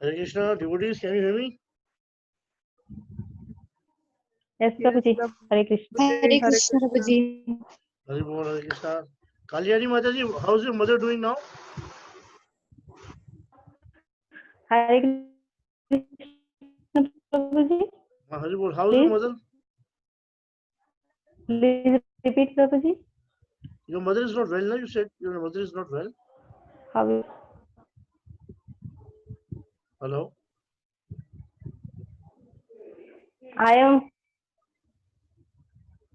Hare Krishna, devotees, can you hear me? Yes, Prabhuji. Hare Krishna. Hare Krishna, Prabhuji. Hare Bol, Hare Krishna. Kalyani Mataji, how's your mother doing now? Hare Krishna, Prabhuji. Hare Bol, how's your mother? Please repeat, Prabhuji. Your mother is not well, no? You said your mother is not well. How is... Hello? I am...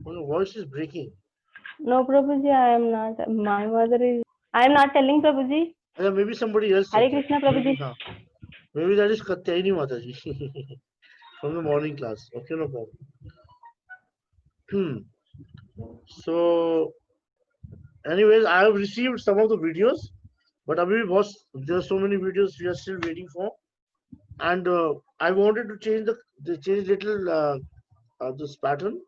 Oh, your voice is breaking. No, Prabhuji, I am not. My mother is... I am not telling, Prabhuji. Yeah, maybe somebody else. Hare said that. Krishna, Prabhuji. Maybe, maybe that is Katyayani Mataji from the morning class. Okay, no problem. So, anyways, I have received some of the videos, but Abhi was there are so many videos we are still waiting for, and I wanted to change change little this pattern.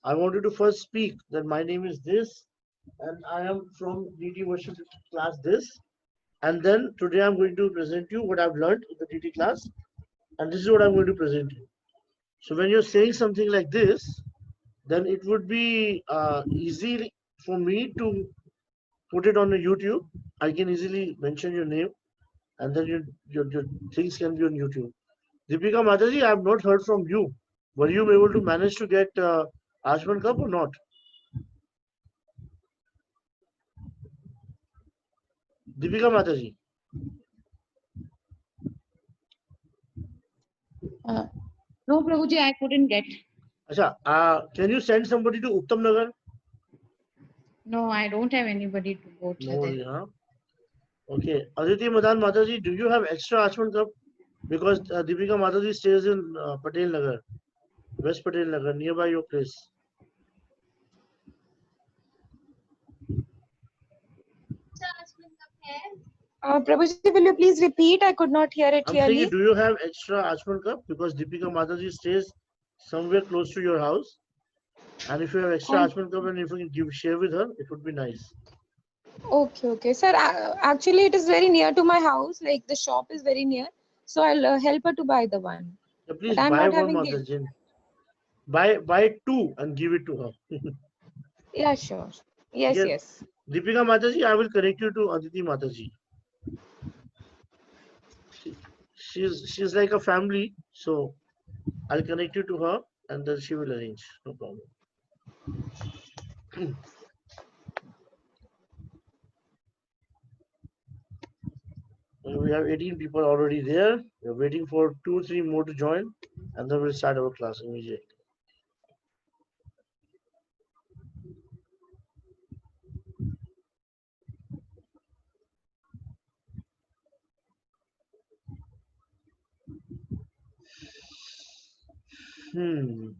I wanted to first speak that my name is this, and I am from DT worship class this, and then today I'm going to present you what I've learned in the DT class, and this is what I'm going to present you. So when you're saying something like this, then it would be easy for me to put it on a YouTube. I can easily mention your name, and then your things can be on YouTube. Deepika Mataji, I have not heard from you. Were you able to manage to get Ashman Cup or not? Deepika Mataji. No, Prabhuji, I couldn't get. Acha, can you send somebody to Uttam Nagar? No, I don't have anybody to go to No, there. yeah. Okay. Aditi Madan Mataji, do you have extra Ashman Cup? Because Deepika Mataji stays in Patel Nagar, West Patel Nagar, nearby your place. Prabhuji, will you please repeat? I could not hear it I'm saying, clearly. do you have extra Ashman Cup? Because Deepika Mataji stays somewhere close to your house. And if you have extra Ashman Cup and if you can share with her, it would be nice. Okay, okay. Sir, actually it is very near to my house. Like the shop is very near. So I'll help her to buy the one. So please But I'm buy not one, having the... Mataji. Buy two and give it to her. Yeah, sure. Yes, Yes. yes. Deepika Mataji, I will connect you to Aditi Mataji. She's like a family, so I'll connect you to her and then she will arrange. No problem. We have 18 people already there. We're waiting for 2-3 more to join, and then we'll start our class immediately. Hmm.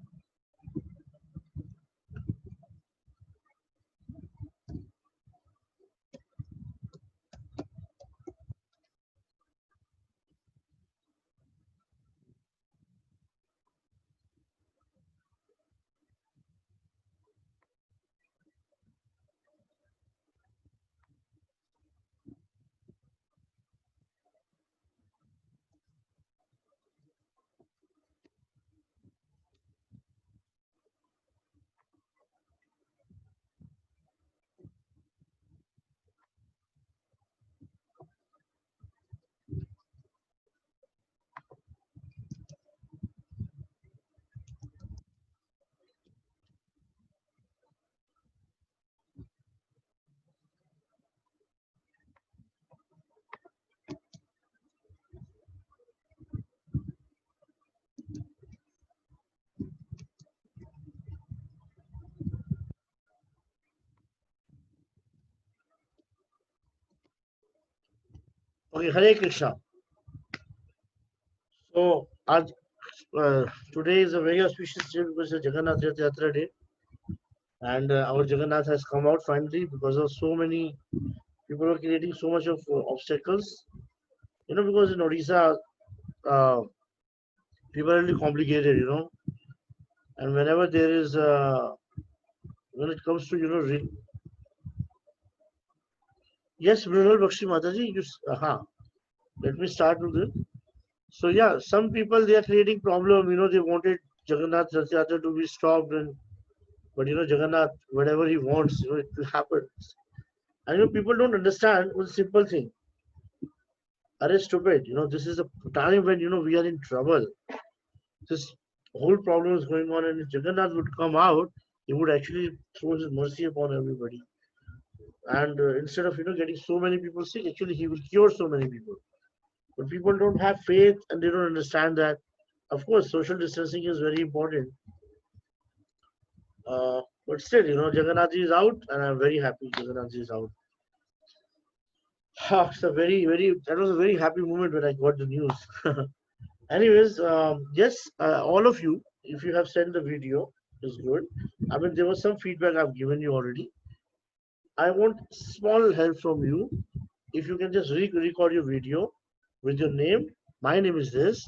Okay, Hare Krishna. So, today is a very auspicious day because it's Jagannath Rath Yatra day. And our Jagannath has come out finally because of so many people are creating so much of obstacles. You know, because in Odisha, people are really complicated, you know. And whenever there is, when it comes to, you know, yes, Brunel Bakshi Mataji, let me start with it. So yeah, some people they are creating problem. They wanted Jagannath Rath Yatra to be stopped, but Jagannath, whatever he wants, it will happen. And people don't understand one simple thing. Are stupid? This is a time when we are in trouble. This whole problem is going on, and if Jagannath would come out, he would actually throw his mercy upon everybody. And instead of getting so many people sick, actually he will cure so many people. But people don't have faith and they don't understand that. Of course, social distancing is very important. But still, Jagannath is out, and I'm very happy Jagannath is out. It's a that was a very happy moment when I got the news. Anyways, yes, all of you, if you have sent the video, is good. I mean, there was some feedback I've given you already. I want small help from you. If you can just record your video with your name. My name is this,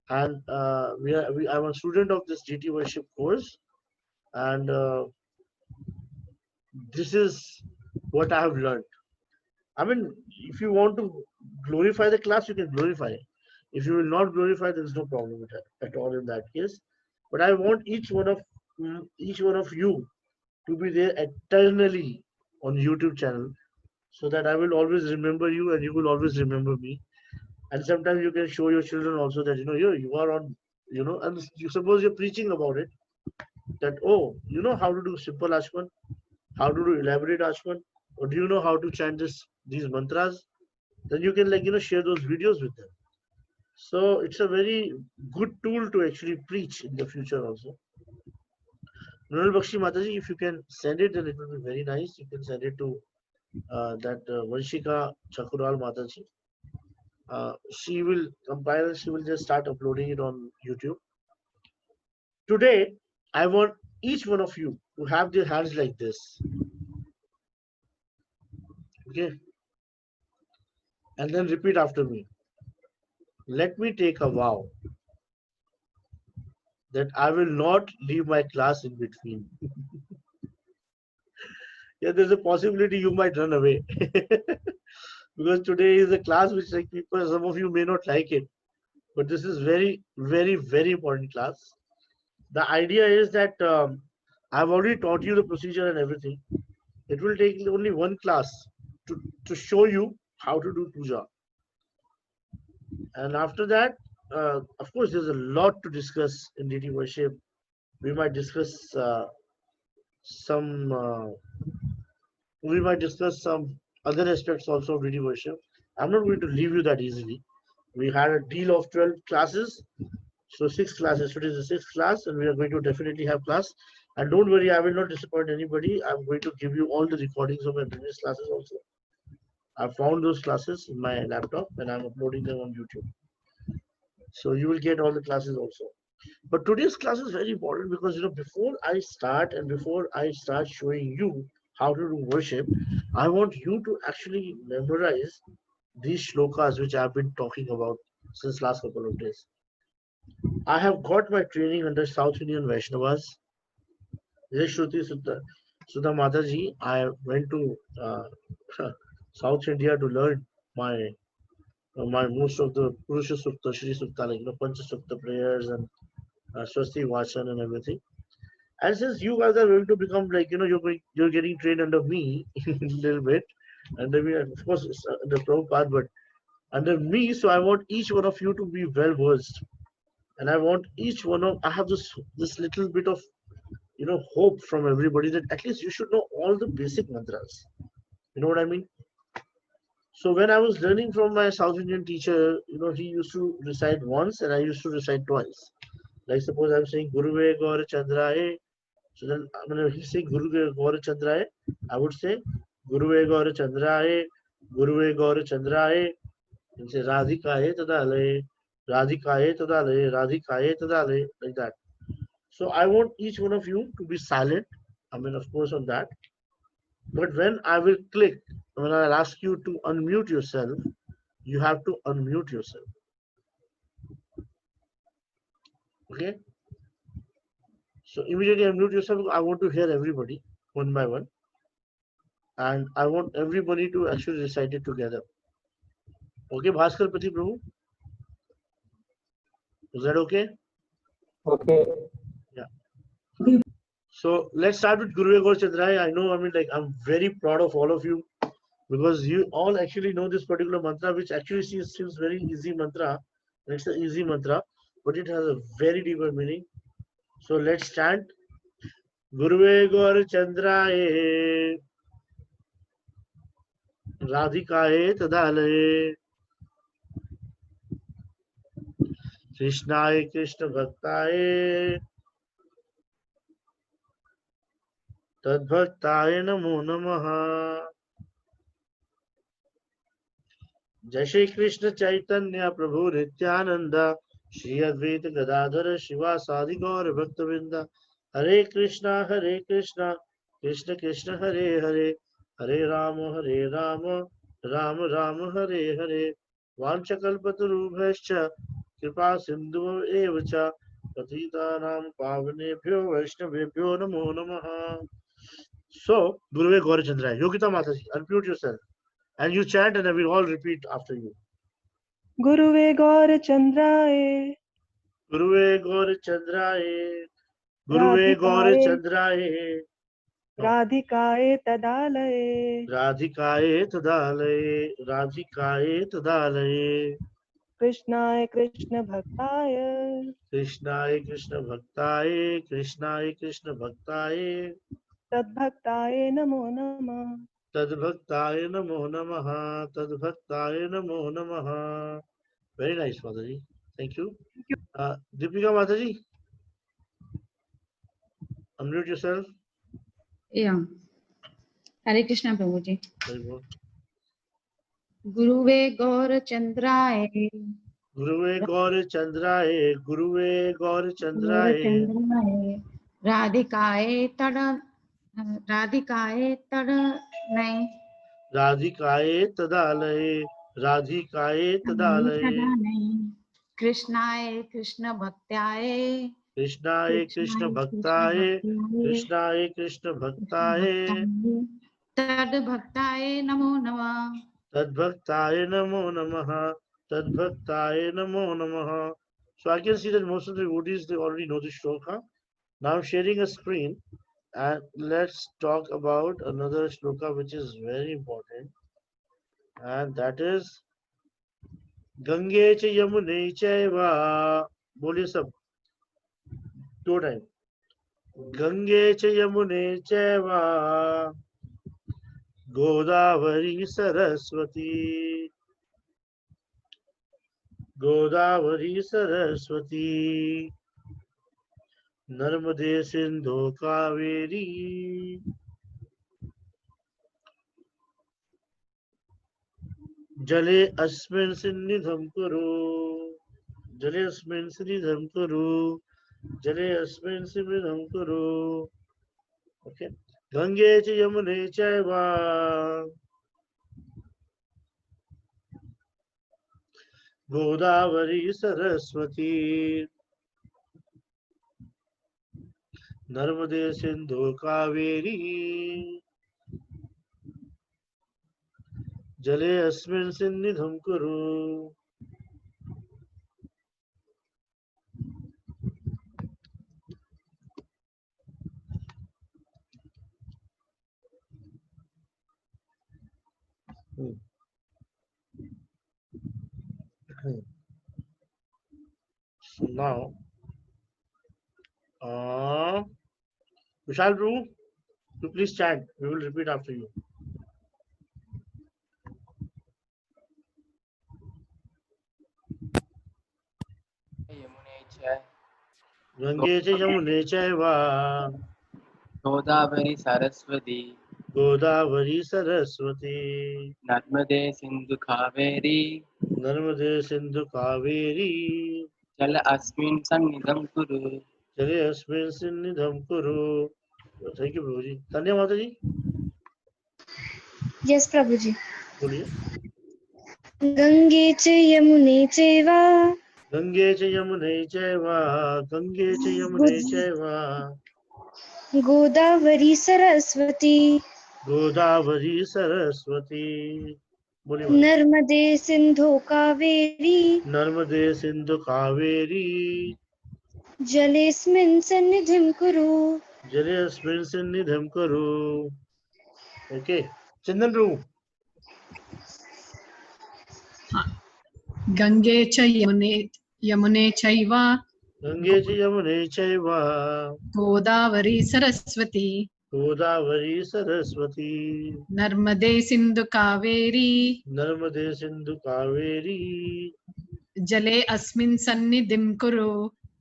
and I'm a student of this GT worship course, and this is what I have learned. I mean, if you want to glorify the class, you can glorify it. If you will not glorify, there is no problem with it at all in that case. But I want each one of you to be there eternally on YouTube channel, so that I will always remember you and you will always remember me. And sometimes you can show your children also that you are on, and you suppose you're preaching about it, that you know how to do simple Ashman, how to do elaborate Ashman, or do you know how to chant these mantras? Then you can share those videos with them. So it's a very good tool to actually preach in the future also. Nunal Bakshi Mataji, if you can send it, then it will be very nice. You can send it to that Vanshika Chakural Mataji. She will compile, she will just start uploading it on YouTube. Today, I want each one of you to have their hands like this. Okay? And then repeat after me. Let me take a vow that I will not leave my class in between. Yeah, there's a possibility you might run away. Because today is a class which people, some of you may not like it. But this is very, very, very important class. The idea is that I've already taught you the procedure and everything. It will take only one class to show you how to do puja. And after that, of course, there's a lot to discuss in deity worship. We might discuss some other aspects also of deity worship. I'm not going to leave you that easily. We had a deal of 12 classes. So 6 classes. Today is the 6th class, and we are going to definitely have class. And don't worry, I will not disappoint anybody. I'm going to give you all the recordings of my previous classes also. I found those classes in my laptop and I'm uploading them on YouTube. So you will get all the classes also. But today's class is very important because before I start showing you how to do worship, I want you to actually memorize these shlokas which I've been talking about since last couple of days. I have got my training under South Indian Vaishnavas. Shruti Sudha Mataji, I went to South India to learn my most of the Purusha Sukta, Shri Sukta, Pancha Sukta prayers and Swasti Vachan and everything. And since you guys are going to become you're getting trained under me a little bit, under me, of course, it's the Prabhupada, but under me, so I want each one of you to be well versed. And I want I have this little bit of hope from everybody that at least you should know all the basic mantras. You know what I mean? So when I was learning from my South Indian teacher, he used to recite once and I used to recite twice. Like suppose I'm saying Guruve Gaur Chandraye. So then when he say Guruve Gaur Chandraye, I would say Guruve Gaur Chandraye, Guruve Gaur Chandraye, and say Radhikaye Tadale, Radhikaye Tadale, Radhikaye Tadale, like that. So I want each one of you to be silent. Of course, on that. But when I will click, when I'll ask you to unmute yourself, you have to unmute yourself. Okay? So immediately unmute yourself. I want to hear everybody one by one. And I want everybody to actually recite it together. Okay, Bhaskar Pati Prabhu? Is that okay? Okay. So let's start with Guruve Gaur Chandraya. I know, I'm very proud of all of you because you all actually know this particular mantra, which actually seems very easy mantra. It's an easy mantra, but it has a very deeper meaning. So let's chant. Guruve Gaur Chandraya Radhikaye Tadalaye Krishnaye Krishna Bhaktaye Tadbhaktaye Namo Namaha. जय श्री कृष्ण चैतन्य प्रभु नित्यानंद श्री अद्वैत गदाधर शिवासादि गौर भक्तवृंद हरे कृष्णा कृष्ण कृष्ण हरे हरे हरे राम राम राम हरे हरे वाञ्छकल्पतरुभ्यश्च कृपा सिन्धु एव च पतितानां पावनेभ्यो वैष्णवेभ्यो नमो नमः. So, Guruve Gaur Chandraya. Yogita Mataji, unmute yourself. And you chant and I will all repeat after you. Guruve Gaur Chandraye Guruve Gaur Chandraye, Guruve Gaur Chandraye, Radhikaye Tadalaye Radhikaye Tadalaye, Radhikaye Tadalaye, Krishnaye Krishna Bhaktaye Krishnaye Krishna Bhaktaye, Krishnaye Krishna Bhaktaye, Tadbhaktaye Namo Namah. Tadbhaktaye Namo Namaha, Tadbhaktaye Namo Namaha. Very nice, Mataji. Thank you. Deepika Mataji, unmute yourself. Yeah. Hare Krishna Prabhuji. Very good. Guruve Gaur Chandraya Guruve Gaur Chandraye, Guruve Gaur Chandraye, Radhikaye Tada Nahi Radhikaye Tadalaye, Radhikaye Tadalaye, Krishnaye Krishna Bhaktaye Krishnaye Krishna Bhaktaye, Krishnaye Krishna Bhaktaye, Tad Bhaktaye Namo Namah. Tadbhaktaye Namo Namaha, Tadbhaktaye Namo Namaha. So I can see that most of the devotees, they already know the shloka. Now I'm sharing a screen and let's talk about another shloka which is very important, and that is Gange cha Yamune chaiva. बोलिए सब 2 time. Gange cha Yamune chaiva Godavari Saraswati, Godavari Saraswati, Narmade Sindhu Kaveri, Jale Asmin Sinnidham Kuru, Jale Asmin Sinnidham Kuru, Jale Asmin Sinnidham Kuru. Okay. Gange cha Yamune chaiva Godavari Saraswati, Narmade Sindhu Kaveri, Jale Asmin Sinnidham Kuru. So now, Vishal Prabhu, you please chant. We will repeat after you. Gange cha Yamune chaiva Godavari Saraswati, Godavari Saraswati, Narmade Sindhu Kaveri, Narmade Sindhu Kaveri, Jala Asmin Sannidham Kuru. Jale Asmin Sinnidham Kuru. Thank you, Prabhuji. Tanya Mataji, Yes, Prabhuji. बोलिए. Gange cha yamune chaiva Gange cha Yamune chaiva, Gange cha Yamune chaiva, Godavari Saraswati, Godavari Saraswati, बोलिए madam. नर्मदे सिंधु कावेरी नर्मदे सिंधु कावेरी जलेस्मिन् सन्निधिं कुरु। जले अस्मिन् सन्निधिं कुरु। Okay, चंदन प्रभु। गंगे च यमुने चैव गंगे च यमुने चैव गोदावरी सरस्वती गोदावरी सरस्वती नर्मदे सिंधु कावेरी नर्मदे सिंधु कावेरी जले अस्मिन् सन्निधिं कुरु।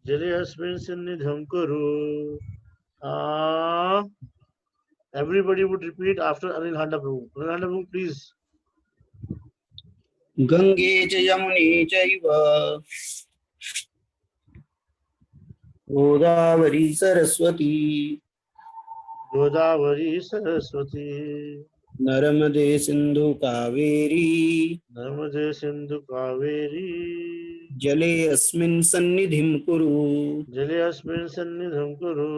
जले अस्मिन् सन्निधिं कुरु। Everybody would repeat after Anil Handa Prabhu. Anil Handa Prabhu, please. Gange च यमुने चैव गोदावरी सरस्वती गोदावरी सरस्वती नर्मदे सिंधु कावेरी नर्मदे सिंधु कावेरी जले अस्मिन् सन्निधिं कुरु। जले अस्मिन् सन्निधिं कुरु।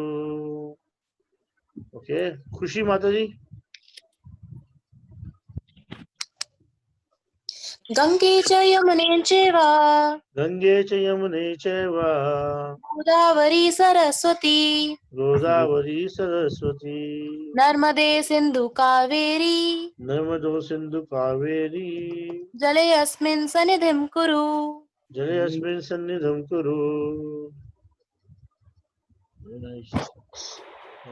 ओके, खुशी माता जी। गंगे च यमुने चैव गंगे च यमुने चैव गोदावरी सरस्वती गोदावरी सरस्वती नर्मदे सिंधु कावेरी नर्मदो सिंधु कावेरी जले अस्मिन् सन्निधिं कुरु। जले अस्मिन् सन्निधिं कुरु। Very nice.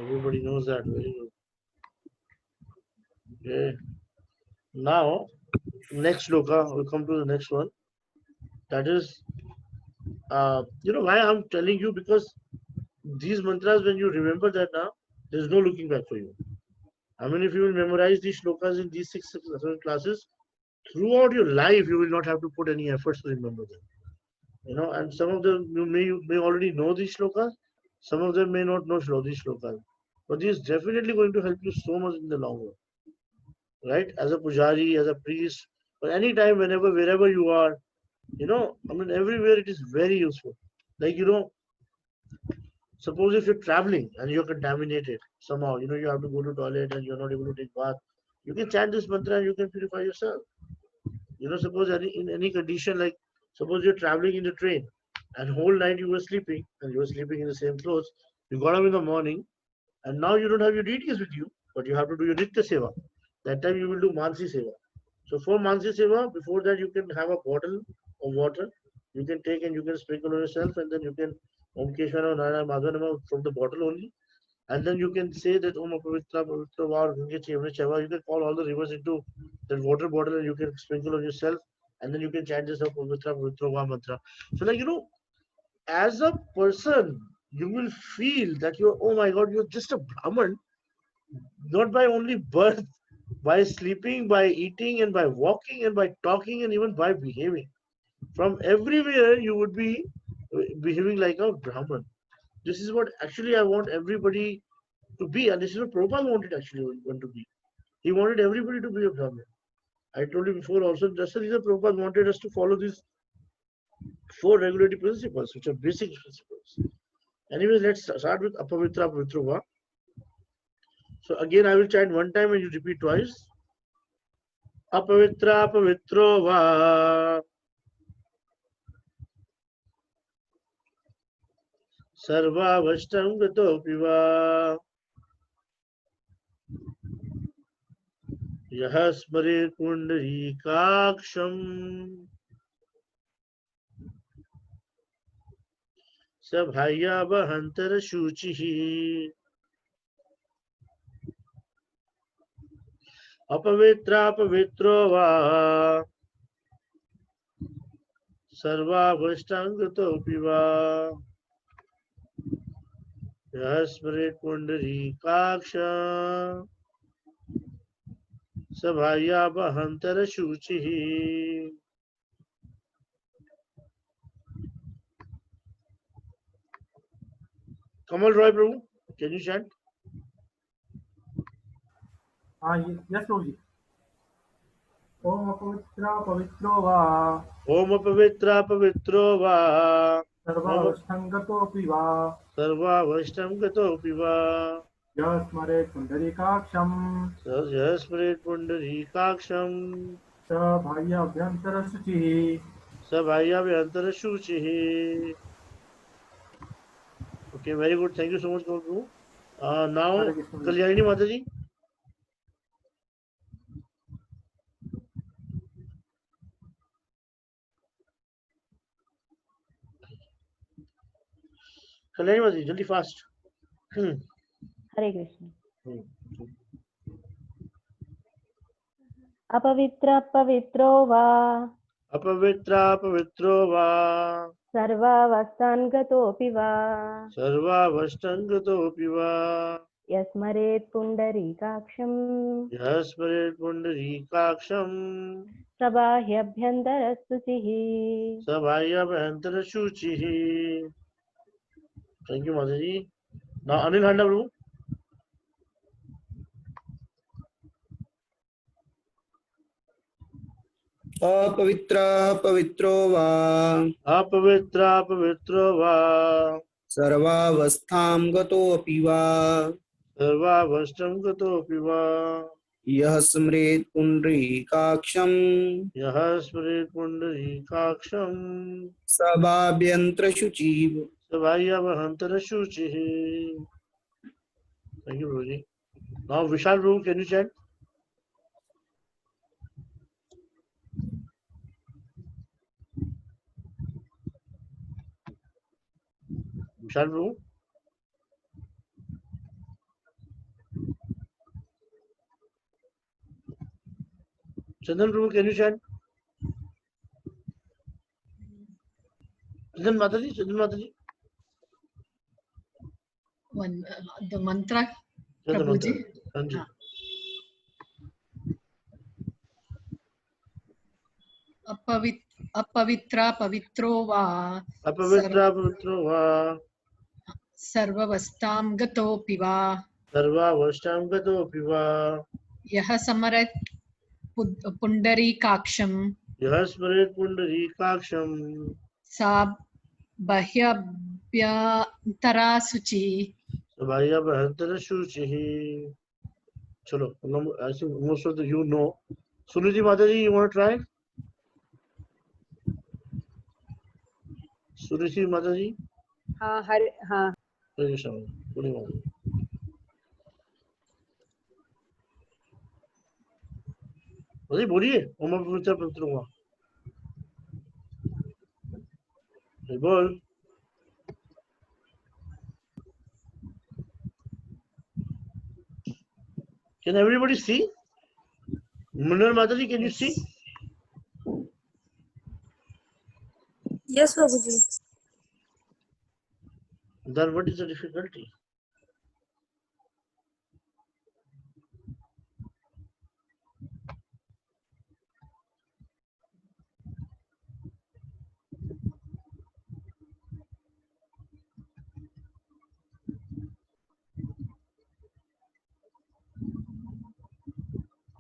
Everybody knows that. Very good. Okay. Now, next shloka, we'll come to the next one. That is, why I'm telling you, because these mantras, when you remember that now, there's no looking back for you. I mean, if you will memorize these shlokas in these six classes, throughout your life, you will not have to put any efforts to remember them. And some of them you may already know these shlokas, some of them may not know these shlokas. But this is definitely going to help you so much in the long run. Right? As a pujari, as a priest, or any time, whenever, wherever you are, everywhere it is very useful. Like, suppose if you're traveling and you're contaminated somehow, you have to go to toilet and you're not able to take bath, you can chant this mantra and you can purify yourself. Suppose in any condition, like suppose you're traveling in the train and whole night you were sleeping and you were sleeping in the same clothes, you got up in the morning and now you don't have your deities with you, but you have to do your Nitya Seva. That time you will do Mansi Seva. So for Mansi Seva, before that you can have a bottle of water, you can take and you can sprinkle on yourself, and then you can Om Keshwara Narayana Madhvanama from the bottle only. And then you can say that Om Apavitra Pavitra Var Gange Chevne Chava. You can call all the rivers into that water bottle and you can sprinkle on yourself, and then you can chant this Pavitra Pavitra Va mantra. So as a person, you will feel that oh my God, you're just a Brahman, not by only birth, by sleeping, by eating, and by walking, and by talking, and even by behaving. From everywhere, you would be behaving like a Brahman. This is what actually I want everybody to be, and this is what Prabhupada wanted to be. He wanted everybody to be a Brahman. I told you before also, just the reason Prabhupada wanted us to follow these 4 regulatory principles, which are basic principles. Anyways, let's start with Apavitra Pavitrova. So again, I will chant one time and you repeat twice. Apavitra Pavitrova Sarva Vashtam Gatopiva Yahasmare Kundari Kaksham Sabhaya Bahantara Shuchihi Apavitra Pavitrova Sarva Vashtam Gatopiva Yasmare Kundari Kaksha Sabhaya Bahantara Shuchihi. Kamal Roy Prabhu, can you chant? Yes, Prabhuji. Om Apavitra Pavitrova Om Apavitra Pavitrova Sarva Vashtangato Piva Sarva Vashtam Gatopiva Yasmare Pundarikaksham Yasmare Pundarikaksham सबाह्याभ्यन्तरशुचिः सबाह्याभ्यन्तरशुचिः. Okay, very good. Thank you so much, Guru. Now, Hare Krishna ji. Kalyani Mataji. Kalyani Mataji, jaldi fast. हरे कृष्ण. अपवित्र पवित्रो वा अपवित्रा पवित्रो वा सर्वावस्थान् गतोऽपि वा सर्वावस्थङ्गतोऽपि वा यस्मरेत् पुण्डरीकाक्षम् यः स्मरेत् पुण्डरीकाक्षम् प्रबाह्यभ्यन्तरस्तुतिः. सबाह्याभ्यन्तरशुचिः. Thank you, Mataji. Now, Anil Handa Prabhu. अपवित्रः पवित्रो वा अपवित्रा पवित्रो वा सर्वावस्थां गतोऽपि वा सर्वावस्थं गतोऽपि वा यः स्मरेत् पुण्डरीकाक्षम् यः स्मरेत् पुण्डरीकाक्षम् सभाभ्यन्तरशुचिः. सबाह्याभ्यन्तरशुचिः. Thank you, Prabhuji. Now, Vishal Prabhu, can you chant? Vishal Prabhu. Chandan Prabhu, can you chant? Chandan Mataji, Chandan Mataji. The mantra, Chandan Prabhuji. Mataji. Anji. अपवित्रा पवित्रो वा अपवित्रा पवित्रो वा सर्वावस्थां गतोऽपि वा सर्वावस्थां गतोऽपि वा यः स्मरेत् पुण्डरीकाक्षम् यः स्मरेत् पुण्डरीकाक्षम् सा बाह्याभ्यन्तरशुचिः. सबाह्याभ्यन्तरशुचिः. Chalo, I think most of you know. Suniti Mataji, you want to try? Suniti Mataji? हाँ हरे हाँ Hare Krishna. Suniti Mataji. Mataji, बोलिए. ओम पवित्र पवित्र हुआ. बोल. Can everybody see? Munnar Mataji, can you see? Yes, Prabhuji. Then what is the difficulty?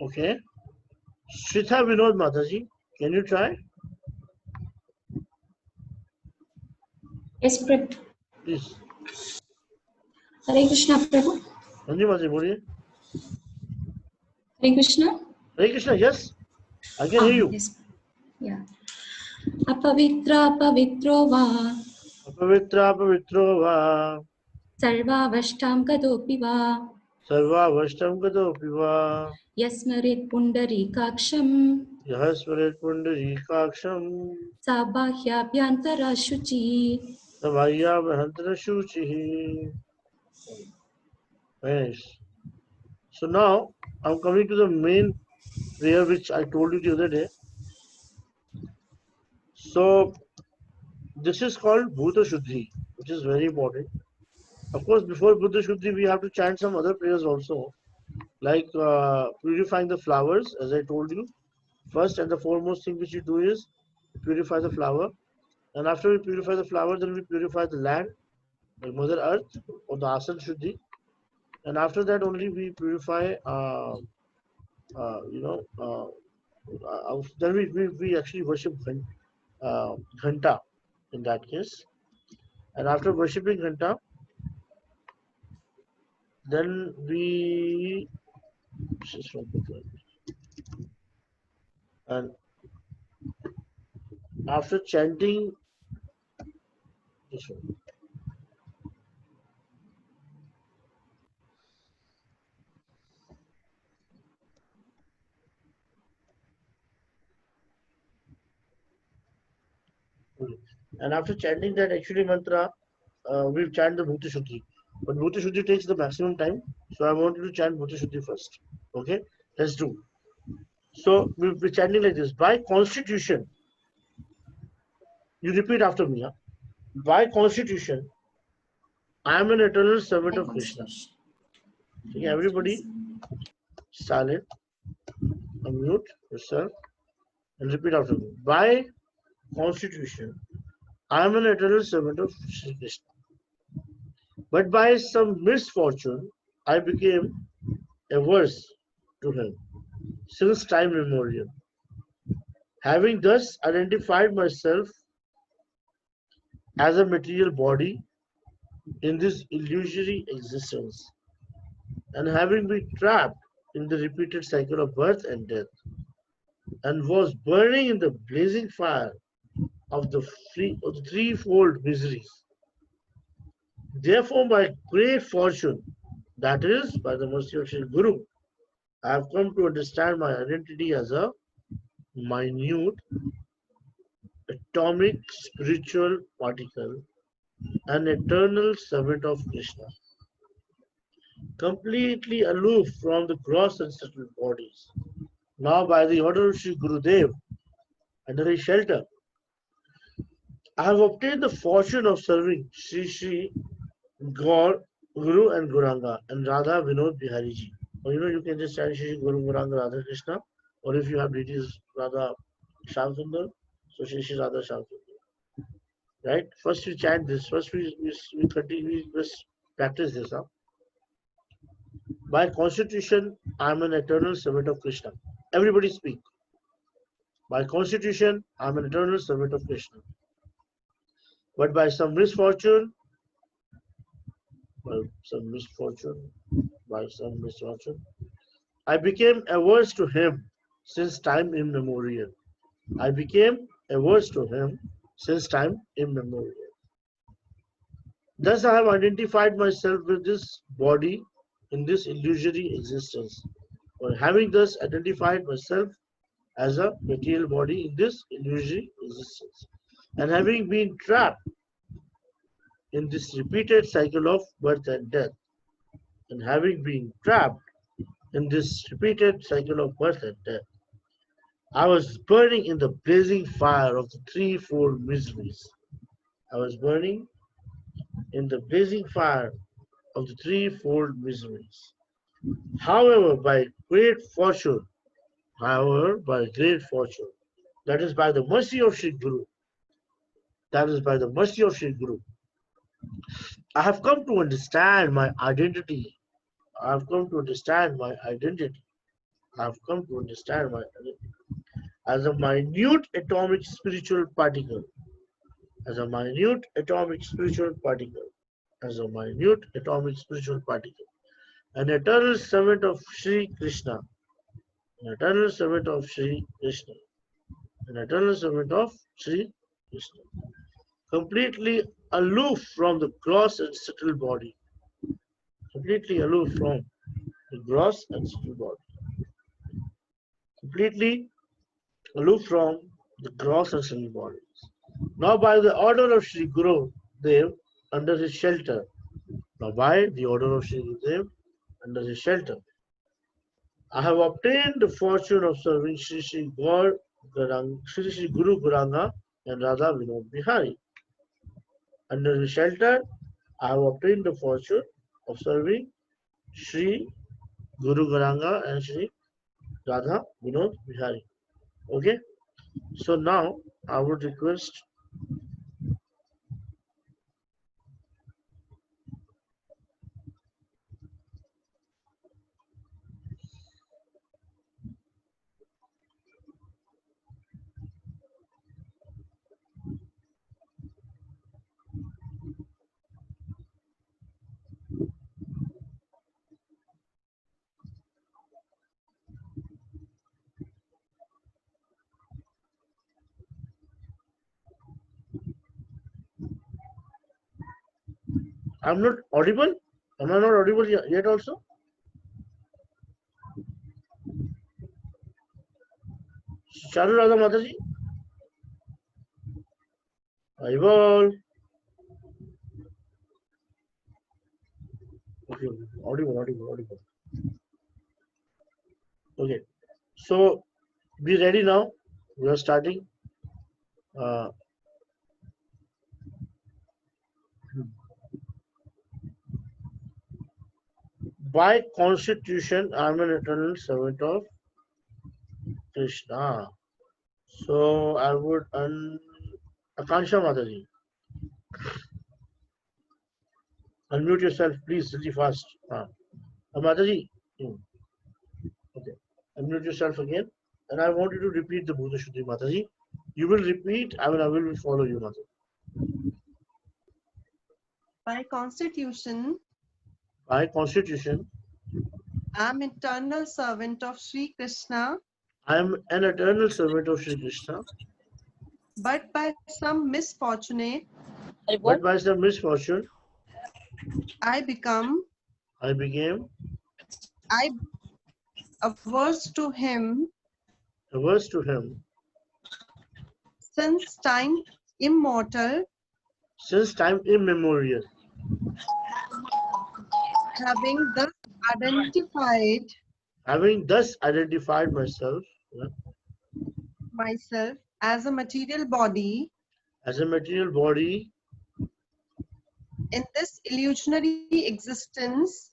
Okay. Shritha Vinod Mataji, can you try? Yes, Prabhu. Please. Hare Krishna, Prabhu. Anji Mataji, बोलिए. Hare Krishna. Hare Krishna, yes. I can hear you. Yes. Yeah. अपवित्र पवित्रो वा अपवित्रा पवित्रो वा सर्वावस्थां गतोऽपि वा सर्वावस्थं गतोऽपि वा यस्मरेत् पुण्डरीकाक्षम् यः स्मरेत् पुण्डरीकाक्षम् सा बाह्याभ्यन्तरशुचिः. सबाह्याभ्यन्तरशुचिः. Nice. So now I'm coming to the main prayer which I told you the other day. So this is called Bhuta Shuddhi, which is very important. Of course, before Bhuta Shuddhi, we have to chant some other prayers also, like purifying the flowers, as I told you. First and the foremost thing which you do is purify the flower. And after we purify the flower, then we purify the land, like Mother Earth, or the Asan Shuddhi. And after that only we purify, then we actually worship Ghanta in that case. And after worshipping Ghanta, then we And after chanting this one, and after chanting that actually mantra, we'll chant the Bhuti Shuddhi. But Bhuti Shuddhi takes the maximum time, so I want you to chant Bhuti Shuddhi first. Okay, let's do. So we'll be chanting like this. By constitution, you repeat after me. Huh? By constitution, I am an eternal servant of Krishna. Okay, everybody, silent, unmute yourself, and repeat after me. By constitution, I am an eternal servant of Shri Krishna. But by some misfortune, I became averse to him since time immemorial. Having thus identified myself as a material body in this illusory existence, and having been trapped in the repeated cycle of birth and death, and was burning in the blazing fire of the threefold miseries. Therefore, by great fortune, that is, by the mercy of Sri Guru, I have come to understand my identity as a minute, atomic spiritual particle, an eternal servant of Krishna, completely aloof from the gross and subtle bodies. Now, by the order of Sri Gurudev, under his shelter, I have obtained the fortune of serving Sri Gaur, Guru and Guranga and Radha Vinod Bihari Ji. Or you can just chant Shri Guru Guranga Radha Krishna, or if you have deities Radha Shamsundar, so Shri Radha Shamsundar. Right? First we chant this. First we continue. We just practice this. Huh? By constitution, I am an eternal servant of Krishna. Everybody speak. By constitution, I am an eternal servant of Krishna. But by some misfortune, I became averse to him since time immemorial. I became averse to him since time immemorial. Thus I have identified myself with this body in this illusory existence. Or having thus identified myself as a material body in this illusory existence, and having been trapped in this repeated cycle of birth and death, and having been trapped in this repeated cycle of birth and death, I was burning in the blazing fire of the threefold miseries. I was burning in the blazing fire of the threefold miseries. However, by great fortune, that is by the mercy of Sri Guru, I have come to understand my identity. As a minute atomic spiritual particle. An eternal servant of Sri Krishna. Completely aloof from the gross and subtle body. Completely aloof from the gross and subtle body. Now by the order of Sri Guru Dev under his shelter. I have obtained the fortune of serving Sri Guru Guranga and Radha Vinod Bihari. Under his shelter, I have obtained the fortune of serving Sri Guru Guranga and Sri Radha Vinod Bihari. Okay? So now I would request I'm not audible. Am I not audible yet also? Charu Radha Mataji. Audible. Okay, audible. Okay, so be ready now. We are starting. By constitution, I am an eternal servant of Krishna. So I would Akansha Mataji. Unmute yourself, please, really fast. Mataji. Okay. Unmute yourself again. And I want you to repeat the Bhuta Shuddhi Mataji. You will repeat, I will follow you, Mataji. By constitution, By constitution, I am eternal servant of Sri Krishna. I am an eternal servant of Sri Krishna. But by some misfortune, I became averse to him. Since time immemorial, having thus identified myself as a material body, in this illusionary existence,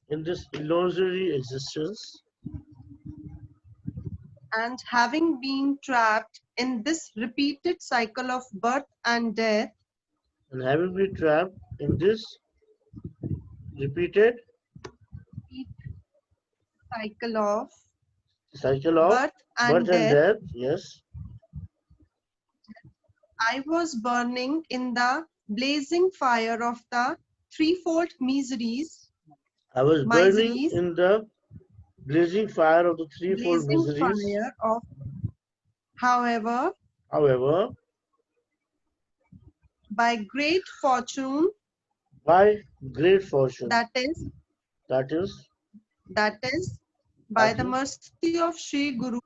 and having been trapped in this repeated cycle of birth and death, cycle of birth and death, yes. I was burning in the blazing fire of the threefold miseries. I was burning in the blazing fire of the threefold miseries. However, by great fortune, that is by the mercy of Sri Guru,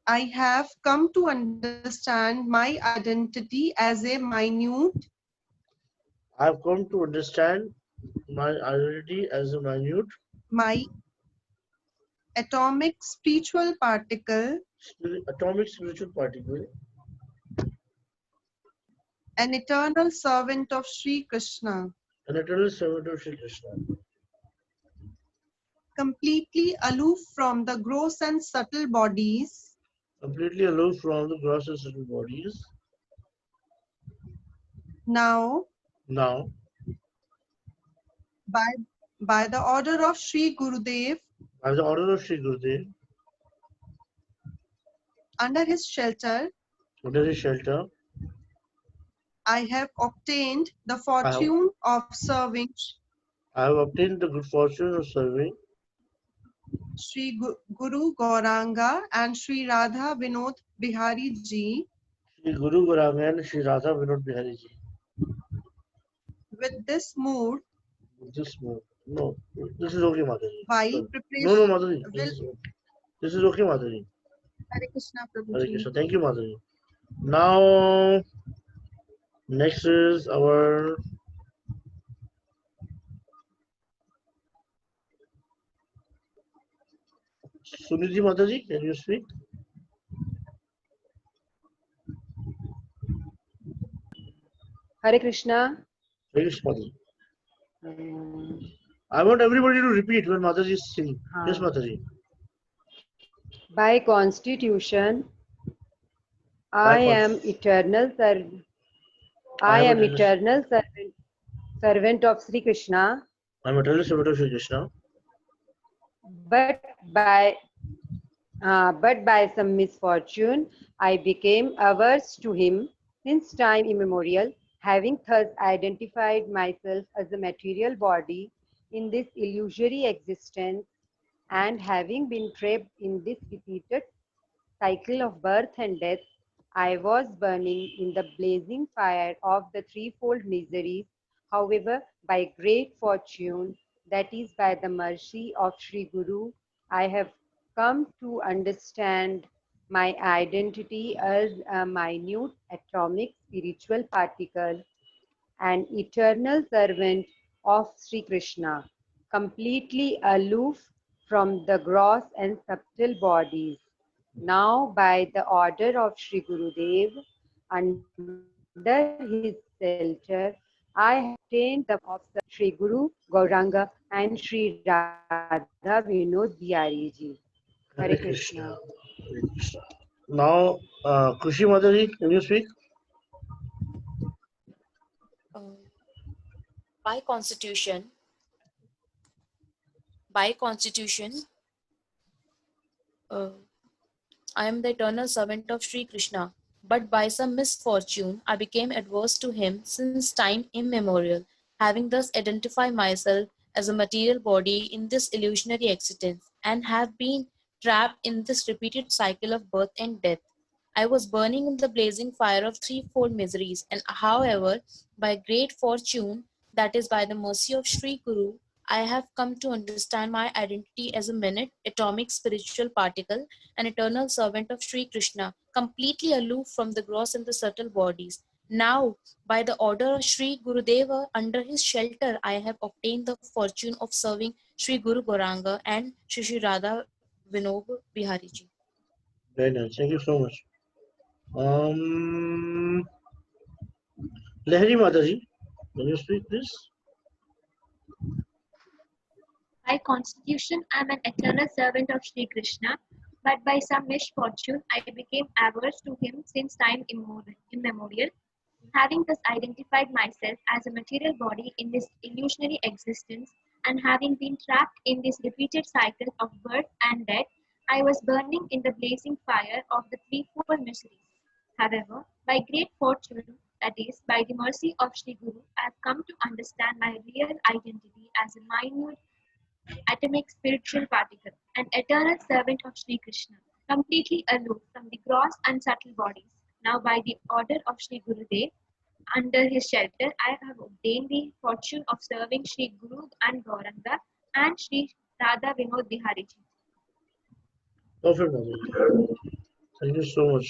I have come to understand my identity as a minute. My atomic spiritual particle. An eternal servant of Sri Krishna. Completely aloof from the gross and subtle bodies. Now, by the order of Sri Gurudev, under his shelter, I have obtained the fortune of serving. Sri Guru Gauranga and Sri Radha Vinod Bihari Ji. With this mood. No, this is okay, Mataji. While preparation. No, Mataji. This is okay, Mataji. Hare Krishna, Prabhuji. Hare Krishna. Thank you, Mataji. Now, next is our Sunidhi Mataji. Can you speak? Hare Krishna. Hare Krishna, Mataji. I want everybody to repeat when Mataji is singing. Yes, Mataji. By constitution, I am eternal servant of Sri Krishna. I am eternal servant of Sri Krishna. But by some misfortune, I became averse to him since time immemorial, having thus identified myself as a material body in this illusory existence, and having been trapped in this repeated cycle of birth and death, I was burning in the blazing fire of the threefold miseries. However, by great fortune, that is by the mercy of Sri Guru, I have come to understand my identity as a minute atomic spiritual particle, an eternal servant of Sri Krishna, completely aloof from the gross and subtle bodies. Now, by the order of Sri Gurudev, under his shelter, I have obtained the of Sri Guru Gauranga and Sri Radha Vinod Bihari ji. Hare Krishna. Hare Krishna. Now, Khushi Mataji, can you speak? By constitution, I am the eternal servant of Sri Krishna, but by some misfortune I became adverse to him since time immemorial, having thus identified myself as a material body in this illusionary existence, and have been trapped in this repeated cycle of birth and death. I was burning in the blazing fire of threefold miseries, and however, by great fortune, that is by the mercy of Sri Guru, I have come to understand my identity as a minute, atomic spiritual particle, an eternal servant of Sri Krishna, completely aloof from the gross and the subtle bodies. Now, by the order of Sri Gurudeva, under his shelter, I have obtained the fortune of serving Sri Guru Gauranga and Sri Radha Vinod Bihari ji. Very nice. Thank you so much. Lahari Mataji, can you speak, please? By constitution, I am an eternal servant of Sri Krishna, but by some misfortune, I became averse to him since time immemorial, having thus identified myself as a material body in this illusionary existence, and having been trapped in this repeated cycle of birth and death, I was burning in the blazing fire of the threefold miseries. However, by great fortune, that is, by the mercy of Sri Guru, I have come to understand my real identity as a minute atomic spiritual particle, an eternal servant of Sri Krishna, completely aloof from the gross and subtle bodies. Now, by the order of Sri Gurudev, under his shelter, I have obtained the fortune of serving Sri Guru and Gauranga and Sri Radha Vinod Bihari ji. Perfect, Mataji. Thank you so much.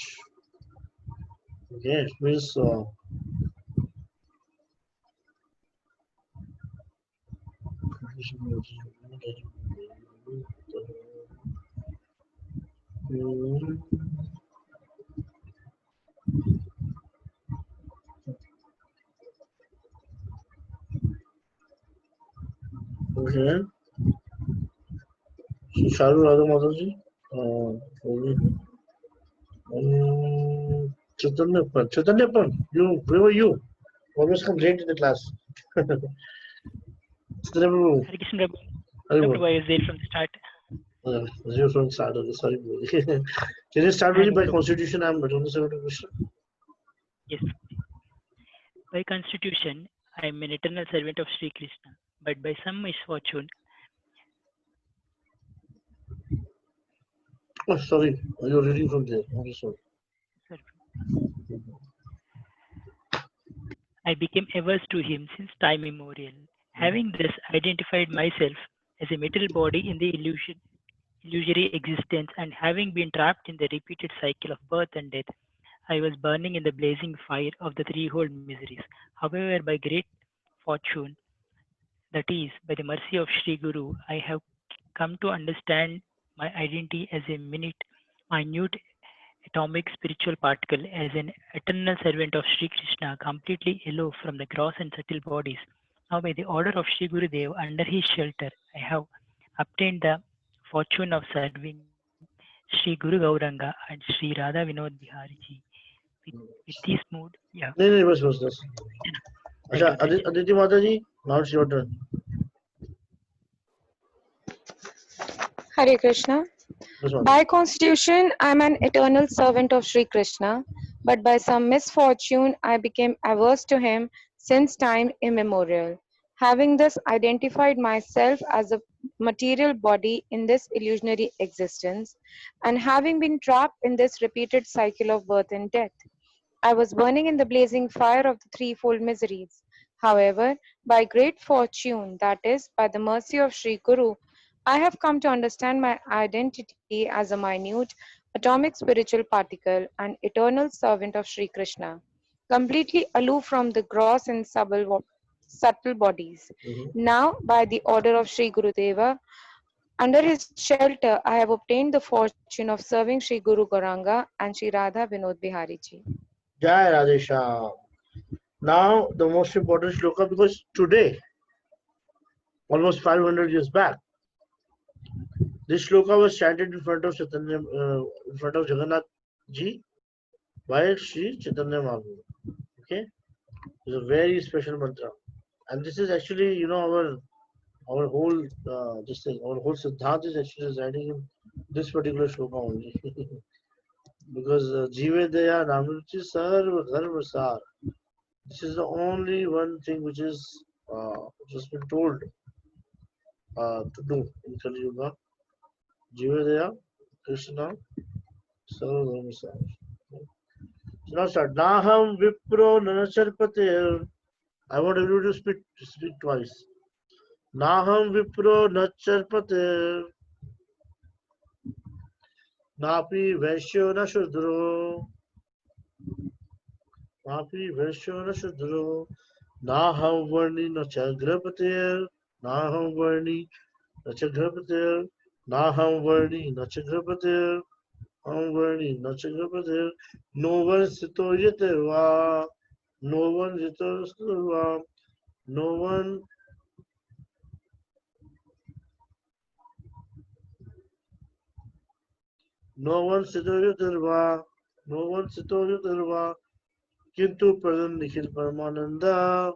Yes, please. Okay. Sharu Radha Mataji. Chaitanya, where were you? Always come late in the class. Hare Krishna Prabhu, I was there from the start. Zero from the start. Okay, sorry. Can you start with by constitution? I am eternal servant of Krishna. Yes. By constitution, I am an eternal servant of Sri Krishna, but by some misfortune. Oh, sorry. You're reading from there. I'm sorry. I became averse to him since time immemorial, having thus identified myself as a material body in the illusory existence, and having been trapped in the repeated cycle of birth and death, I was burning in the blazing fire of the threefold miseries. However, by great fortune, that is, by the mercy of Sri Guru, I have come to understand my identity as a minute atomic spiritual particle, as an eternal servant of Sri Krishna, completely aloof from the gross and subtle bodies. Now, by the order of Sri Gurudev, under his shelter, I have obtained the fortune of serving Sri Guru Gauranga and Sri Radha Vinod Bihari ji. With this mood, yeah. No, bas. Acha, Aditi Mataji, now it's your turn. Hare Krishna. By constitution, I am an eternal servant of Sri Krishna, but by some misfortune, I became averse to him since time immemorial, having thus identified myself as a material body in this illusionary existence, and having been trapped in this repeated cycle of birth and death, I was burning in the blazing fire of the threefold miseries. However, by great fortune, that is, by the mercy of Sri Guru, I have come to understand my identity as a minute, atomic spiritual particle and eternal servant of Sri Krishna, completely aloof from the gross and subtle bodies. Now, by the order of Sri Gurudeva, under his shelter, I have obtained the fortune of serving Sri Guru Gauranga and Sri Radha Vinod Bihari Ji. Jai Radhesha. Now the most important shloka, because today, almost 500 years back, this shloka was chanted in front of Chaitanya, in front of Jagannath Ji by Sri Chaitanya Mahaprabhu. Okay, it's a very special mantra, and this is actually, you know, our whole our whole Siddhant is actually residing in this particular shloka only. Because Jive Daya Namruchi Sarva Dharma Sar. This is the only one thing which is just been told to do in Kali Yuga. Jive Daya Krishna Sarva Dharma Sar. So now start. Naham Vipro Nanacharpate. I want everybody to speak twice. Naham Vipro Nacharpate. Napi Vaishyo na Shudro. Napi Vaishyo na Shudro. Naham Varni Nachagrapatir. Naham Varni Nachagrapatir. Naham Varni Nachagrapatir. Naham Varni Nachagrapatir. No one Sito Yeterva. No one Sito Yeterva. No one. No one Sitoyotirva, no one Sitoyotirva, Kintu Pradhan Nikhil Paramananda,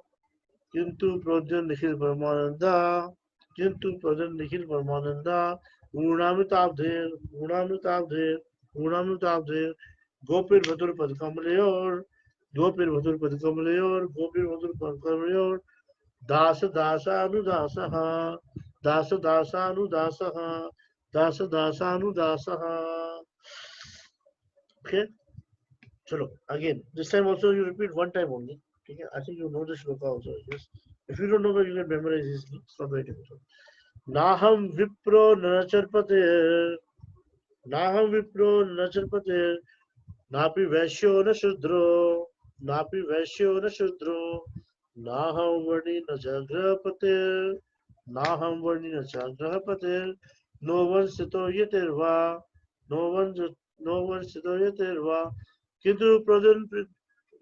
Kintu Pradhan Nikhil Paramananda, Kintu Pradhan Nikhil Paramananda, Unamitabdhe, Unamitabdhe, Unamitabdhe, Gopir Bhatur Padkamaleor, Gopir Bhatur Padkamaleor, Gopir Bhatur Padkamaleor, Dasa Dasa Anudasaha, Dasa Dasa Anudasaha, Dasa Dasa Anudasaha. Okay, chalo again. This time also you repeat one time only. Okay, I think you know the shloka also. Yes. If you don't know, you can memorize easily. It's not very difficult. Naham Vipro Nanacharpate. Naham Vipro Nanacharpate. Napi Vaishyo na Shudro. Napi Vaishyo na Shudro. Naham Varni Nachagrapate. Naham Varni Nachagrapate. No one Sito Yeterva. No one Sito Yeterva. Kintu Pradhan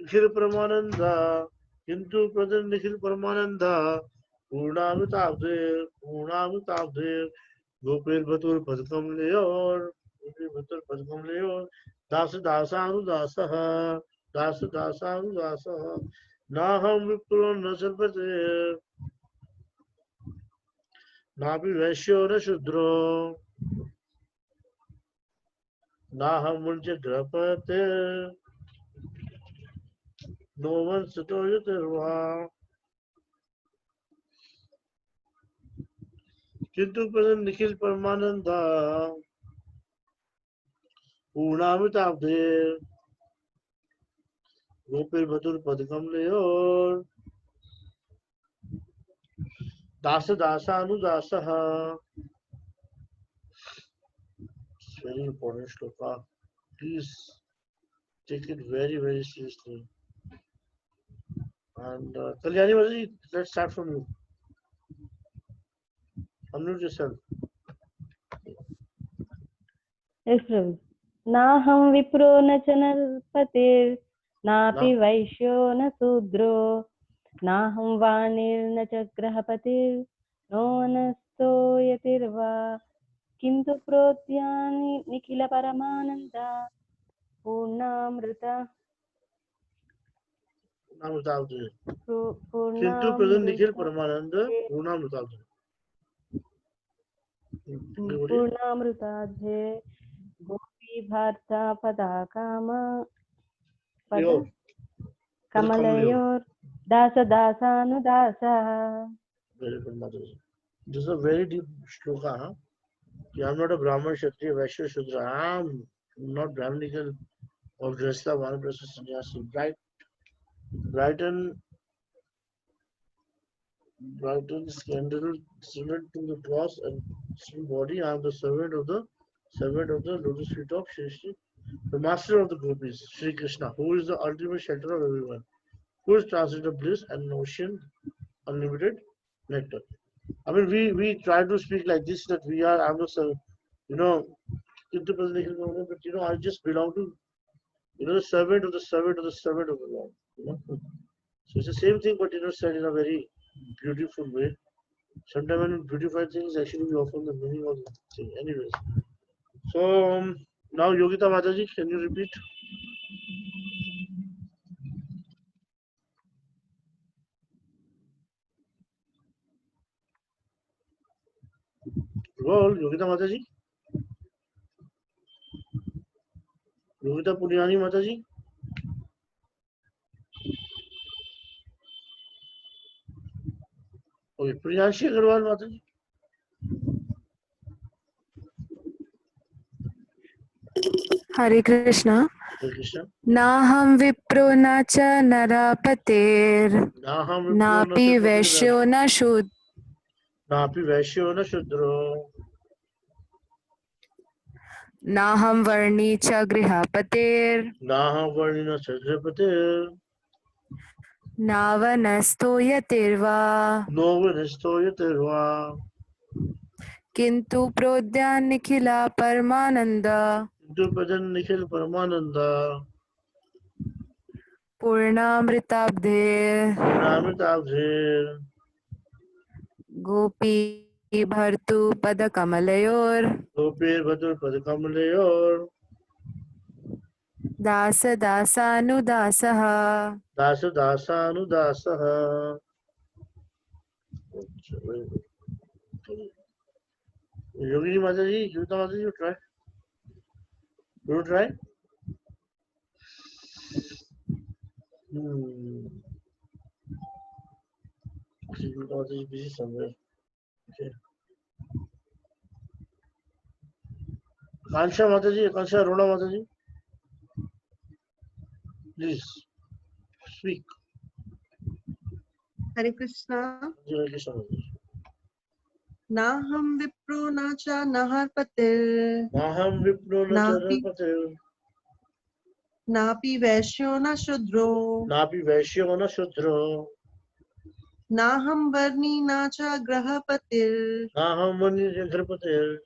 Nikhil Paramananda. Kintu Pradhan Nikhil Paramananda. Purnamitabde. Purnamitabde. Gopir Bhatur Padkam Leor. Gopir Bhatur Padkam Leor. Dasa Dasa Anudasaha. Dasa Dasa Anudasaha. Naham Vipro Nasarpate. Napi Vaishyo na Shudro. Naham Munja Grapate. No one Satoyaterva. Kintu Pradhan Nikhil Paramananda. Purnamitabde. Gopir Bhatur Padkam Leor. Dasa Dasa Anudasaha. It's very important shloka. Please take it very, very seriously. And Kalyani Vaji, let's start from you. Unmute yourself. Yes, Prabhu. Naham Vipro na Chanarpatir. Napi Vaishyo na Sudro. Naham Vanir na Chagrahapatir. No Nasto Yatirva. Kintu Protyani Nikhila Paramananda. Purnamrita. Purnamitabde. Kintu Pradhan Nikhil Paramananda. Purnamitabde. Purnamritadhe. Gopi Bharta Pada Kama. Kamalayor. Dasa Dasa Anudasa. Very good, Mataji. This is a very deep shloka, huh? I'm not a Brahman, Kshatriya, Vaishya, Shudra. I'm not Brahminical or Gresta, Vanaprastha, Sannyasi. Brighten scandal, servant to the cross and body. I am the servant of the lotus feet of Shri Shri, the master of the gopis, Shri Krishna, who is the ultimate shelter of everyone, who is translated bliss and ocean, unlimited nectar. I mean, we try to speak like this that I'm the, you know, but I just belong to, the servant of the servant of the servant of the Lord. So it's the same thing, but said in a very beautiful way. Sometimes when we beautify things, actually we often the meaning of the thing. Anyways, so now Yogita Mataji, can you repeat? Well, Yogita Mataji, Yogita Puryani Mataji. Okay, Priyanshi Agarwal Mataji. Hare Krishna. Hare Krishna. Naham vipro na cha narapatir. Napi vaishyo na shud. Napi vaishyo na shudro. Naham varni cha grihapatir. Naham varni na cha grihapatir. Navanasto yatirva. Novanasto yatirva. Kintu prodyan nikhila parmananda. Kintu nikhil parmananda. Purnamritabdhe. Purnamritabdhe. Gopi bhartu padakamalayur. Gopi bhartu padakamalayur. Dasa dasanudasaha. Dasa dasanudasaha. Yogini Mataji, Yogita Mataji, you try. You try? Yogita Mataji is busy somewhere. Okay. Kansha Mataji, Kansha Rona Mataji. Please speak. Hare Krishna. Hare Krishna. Naham vipro na cha naharpatir. Naham vipro na cha naharpatir. Napi vaishyo na shudro. Napi vaishyo na shudro. Naham varni na cha grahapatir. Naham varni na cha grahapatir.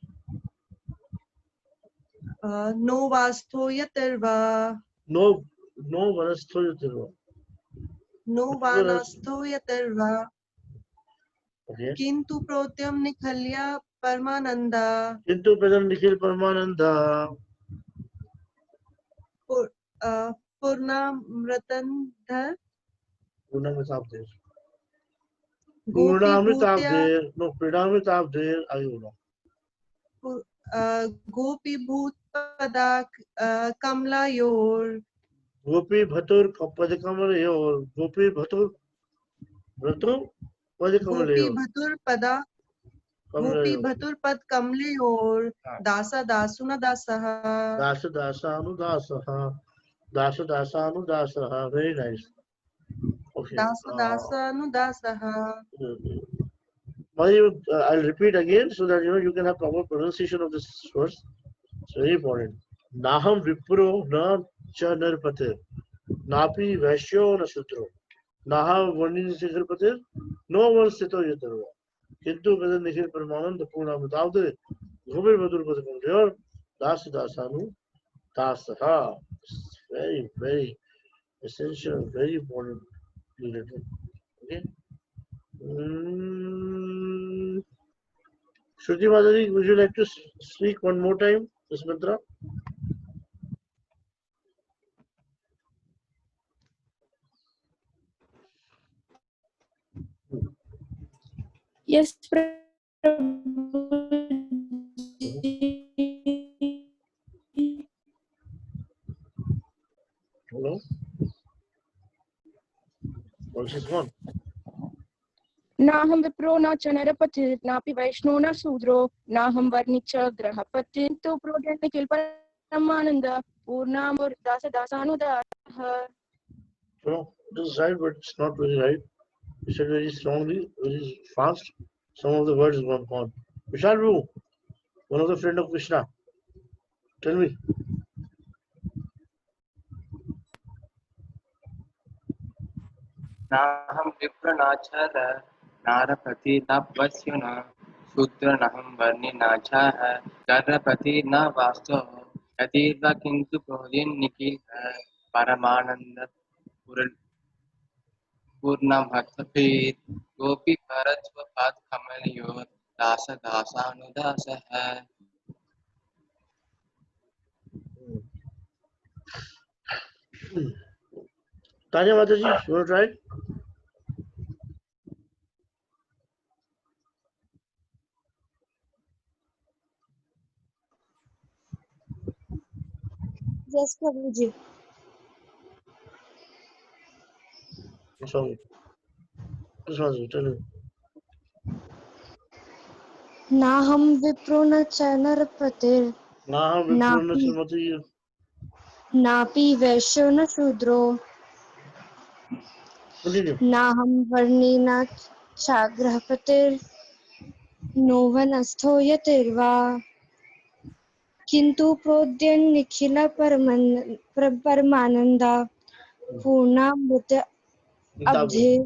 No vastho yatirva. No vanastho yatirva. No vanastho yatirva. Okay. Kintu protyam nikhalya parmananda. Kintu protyam nikhil parmananda. Purnamritandha. Purnamritabdhe. Purnamritabdhe. No, Purnamritabdhe. Ayuna. Gopi bhut padak kamlayor. Gopi bhatur padakamalayur. Gopi bhatur Gopi bhatur pada. Gopi bhatur pad kamlayor. Dasa dasuna dasaha. Dasa dasanu dasaha. Dasa dasanu dasaha. Very nice. Okay. Dasa dasanu dasaha. I'll repeat again so that you can have proper pronunciation of this verse. It's very important. Naham vipro na cha narpatir. Napi vaishyo na shudro. Naham varni nikhilpatir. No one sthito yatarva. Kintu vedan nikhil parmanand purnamritabdhe. Gopir bhatur padakamalayur. Dasa dasanu dasaha. Very, very essential, very important. Okay. Shruti Mataji, would you like to speak one more time, this mantra? Yes, Hello? Well, she's gone. नाहं विप्रो न च नरपतिः नापि वैष्णो न शूद्रो नाहं वर्णि च ग्रहपतिः तु प्रोढ्यन्निखिल परमानन्द पूर्णामृतदासानुदासः. So this is right, but it's not very right. You said very strongly, very fast. Some of the words gone gone. Vishal Prabhu, one of the friend of Krishna. Tell me. नाहं विप्र नाचर नारपति न वस्यु न शूद्र नहं वर्णि नाचाह गर्भपति न वास्तव यतिर्वा किंतु प्रोदिन निखिल परमानंद पूर्ण भक्तपीर गोपी भरत स्वपाद कमलयोर दास दासानुदास है. Tanya Mataji, you want to try? Yes, Prabhuji. Sorry. This one, tell me. नाहं विप्रो न च नरपतिः Naham Viprana Chamati. नापि वैश्यो न शूद्रो Continue. नाहं वर्णी न चाग्रहपतिः नो वनस्थो यतिर्वा किन्तु प्रोद्यन्निखिल परमानन्दा पूर्णामृताब्धिर्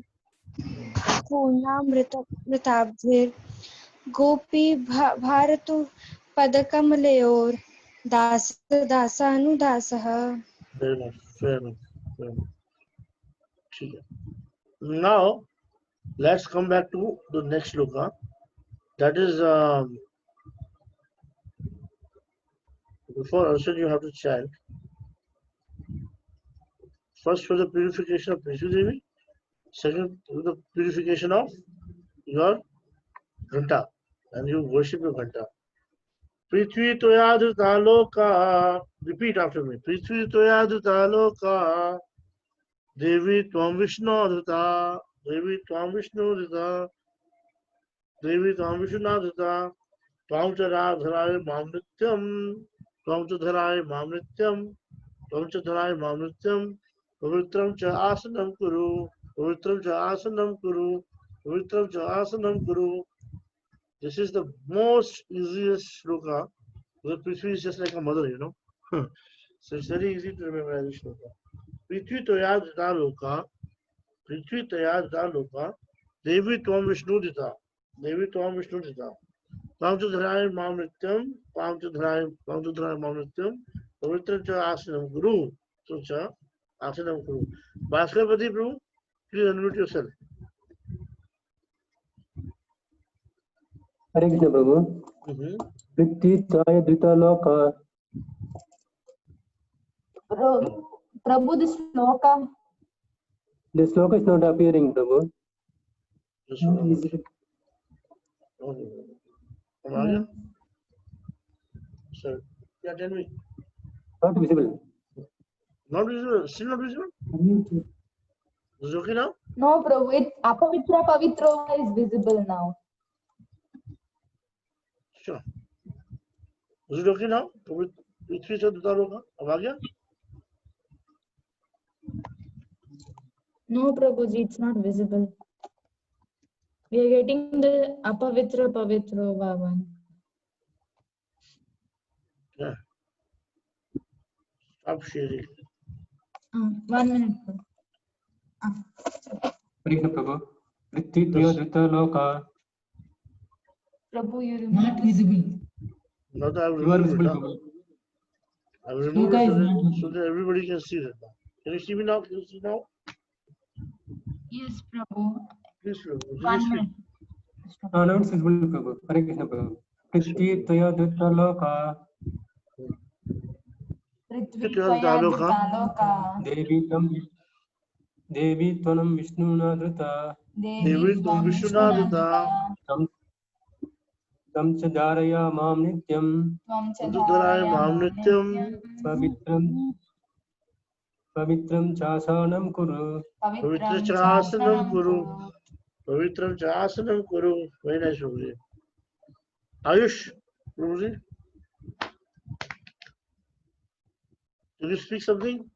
गोपी भारतु पदकमलयोर दासानुदासः. Fair enough. Fair enough. Fair enough. Okay. Now, let's come back to the next sloka. That is, before Arshad, you have to chant. First, for the purification of Prithvi Devi. Second, for the purification of your Ghanta. And you worship your Ghanta. Prithvi toyadrita loka. Repeat after me. Prithvi toyadrita loka. Devi tvam Vishnudrita. Devi tvam Vishnudrita. Devi tvam Vishnudrita. Tvam cha radharai mamnityam. Tvam cha dharai mamnityam. Tvam cha dharai mamnityam. Pavitram cha asanam kuru. Pavitram cha asanam kuru. Pavitram cha asanam kuru. This is the most easiest shloka. The Prithvi is just like a mother, you know. So it's very easy to remember this shloka. Prithvi toya dita loka. Prithvi toya dita loka. Devi tvam Vishnudita. Devi tvam Vishnudita. Tvam cha dharai mamnityam. Tvam cha dharai mamnityam. Pavitram cha asanam guru. So cha asanam guru. Bhaskarpati Prabhu, please unmute yourself. Hare Krishna Prabhu. Prithvi toya dita loka. Prabhu, this sloka. The sloka is not appearing, Prabhu. Sir, yeah, tell me. Not visible. Not visible? Still not visible? Is it okay now? No, Prabhu. It's Apavitra Pavitrova is visible now. Sure. Is it okay now? Prithvi se dita loka. Ab aa gaya? No, Prabhuji, it's not visible. We are getting the Apavitra Pavitrova one. Yeah. Stop sharing. 1 minute. Hare Krishna Prabhu. Prithvi toya dita loka. Prabhu, you're not visible. Not that I will You are remove visible, it, Prabhu. I will remove it so that everybody can see that now. Can you see me now? Can you see now? Yes, Prabhu. Please, Prabhu. 1 minute. Now it's visible, Prabhu. Hare Krishna Prabhu. Prithvi toya dita loka. Prithvi toya dita loka. Devi tvam Vishnudrita. Devi tvam Vishnudrita. Tvam cha dharaya mam nityam. Tvam cha dharaya mam nityam. Pavitram chasanam kuru. Pavitra chasanam kuru. Pavitram cha asanam kuru. Very nice, Prabhuji. Ayush, Prabhuji, can you speak something?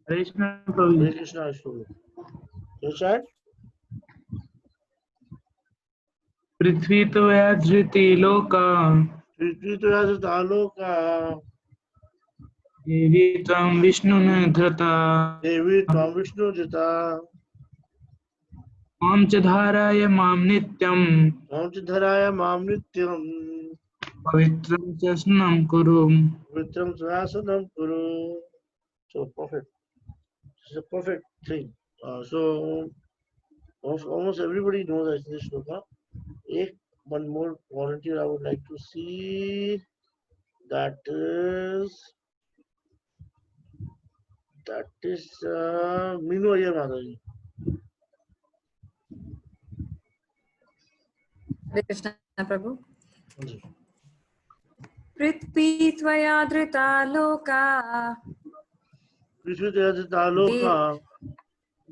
Hare Krishna, Hare Prabhuji. Krishna, Ayush Prabhu. Your chant? पृथ्वी तो या धृति लोका Prithvi to yas aloka. देवी त्वं विष्णुन धृता Devi tvam Vishnu jita. मां च धाराय मां नित्यं Tvam chidharaya mam nityam. पवित्रं च स्नानं कुरु Pavitram cha asanam kuru. So perfect. It's a perfect thing. So almost everybody knows this shloka. One more volunteer I would like to see. That is Minu Iyer Mataji. हरे कृष्ण प्रभु पृथ्वी त्वया धृता लोका Prithvi Tejata Loka.